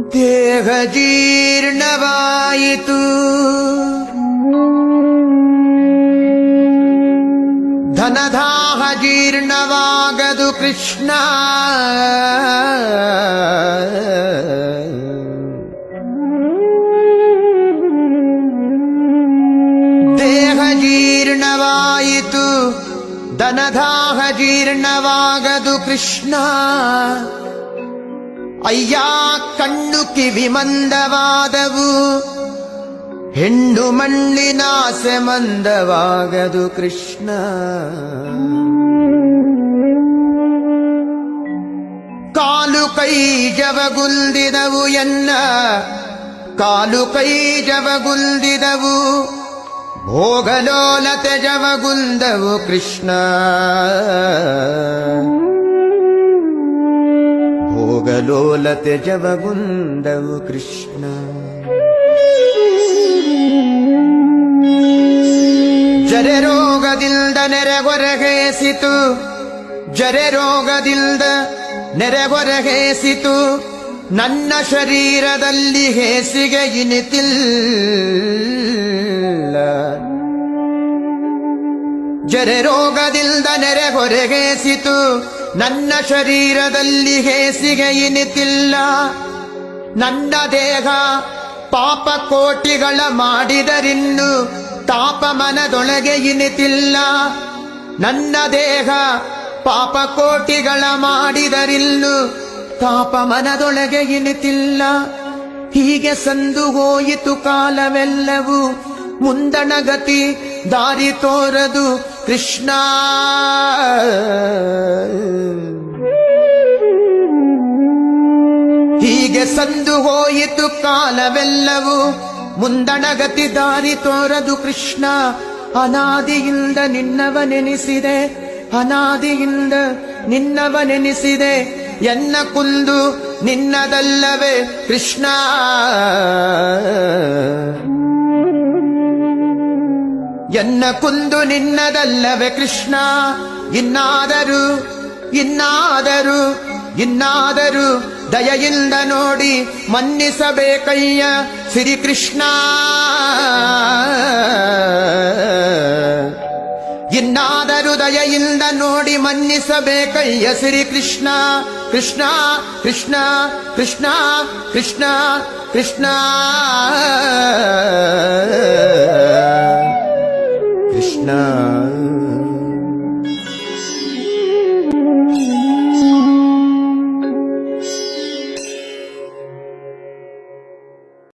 ದೇಹ ಜೀರ್ಣವಾಯಿತು, ಧನದಾಹ ಜೀರ್ಣವಾಗದು ಕೃಷ್ಣ. ದೇಹ ಜೀರ್ಣವಾಯಿತು, ಧನದಾಹ ಜೀರ್ಣವಾಗದು ಕೃಷ್ಣ. ಅಯ್ಯ ಕಣ್ಣು ಕಿವಿ ಮಂದವಾದವು, ಹೆಣ್ಣು ಮಣ್ಣಿನಾಸೆ ಮಂದವಾಗದು ಕೃಷ್ಣ. ಕಾಲು ಕೈ ಜವಗುಲ್ದಿದವು ಎನ್ನ, ಕಾಲು ಕೈ ಜವಗುಲ್ದಿದವು, ಭೋಗಲೋಲತೆ ಜವಗುಲ್ದವು ಕೃಷ್ಣ. ಭೋಗಲೋಲತೆ ಜವಗುಂದವು ಕೃಷ್ಣ. ಜರೆ ರೋಗದಿಂದ ನೆರೆಗೊರಗೇಸಿತು, ಜರೆ ರೋಗದಿಂದ ನೆರೆಗೊರಗೇಸಿತು, ನನ್ನ ಶರೀರದಲ್ಲಿ ಹೇಸಿಗೆ ಇನಿತಿಲ್ಲ. ಜರೆ ರೋಗದಿಂದ ನೆರೆಗೊರಗೇಸಿತು, ನನ್ನ ಶರೀರದಲ್ಲಿ ಹೇಸಿಗೆ ಇನಿತಿಲ್ಲ. ನನ್ನ ದೇಹ ಪಾಪ ಕೋಟಿಗಳ ಮಾಡಿದರಿನ್ನು ತಾಪ ಮನದೊಳಗೆ ಇನಿತಿಲ್ಲ. ನನ್ನ ದೇಹ ಪಾಪ ಕೋಟಿಗಳ ಮಾಡಿದರಿನ್ನು ತಾಪ ಮನದೊಳಗೆ ಇನಿತಿಲ್ಲ. ಹೀಗೆ ಸಂದು ಹೋಯಿತು ಕಾಲವೆಲ್ಲವೂ, ಮುಂದಣಗತಿ ದಾರಿ ತೋರದು ಕೃಷ್ಣ. ಹೀಗೆ ಸಂದು ಹೋಯಿತು ಕಾಲವೆಲ್ಲವೂ, ಮುಂದಣಗತಿ ದಾರಿ ತೋರದು ಕೃಷ್ಣ. ಅನಾದಿಯಿಂದ ನಿನ್ನವನೆನಿಸಿದೆ, ಅನಾದಿಯಿಂದ ನಿನ್ನವನೆನಿಸಿದೆ, ಎನ್ನ ಕುಂದು ನಿನ್ನದಲ್ಲವೇ ಕೃಷ್ಣ. ಎನ್ನ ಕುಂದು ನಿನ್ನದಲ್ಲವೇ ಕೃಷ್ಣ. ಇನ್ನಾದರೂ ಇನ್ನಾದರೂ ಇನ್ನಾದರೂ ದಯೆಯಿಂದ ನೋಡಿ ಮನ್ನಿಸಬೇಕಯ್ಯ ಶ್ರೀಕೃಷ್ಣ. ಇನ್ನಾದರೂ ದಯೆಯಿಂದ ನೋಡಿ ಮನ್ನಿಸಬೇಕಯ್ಯ ಶ್ರೀಕೃಷ್ಣ. ಕೃಷ್ಣ ಕೃಷ್ಣ ಕೃಷ್ಣ ಕೃಷ್ಣ ಕೃಷ್ಣ ಕೃಷ್ಣ.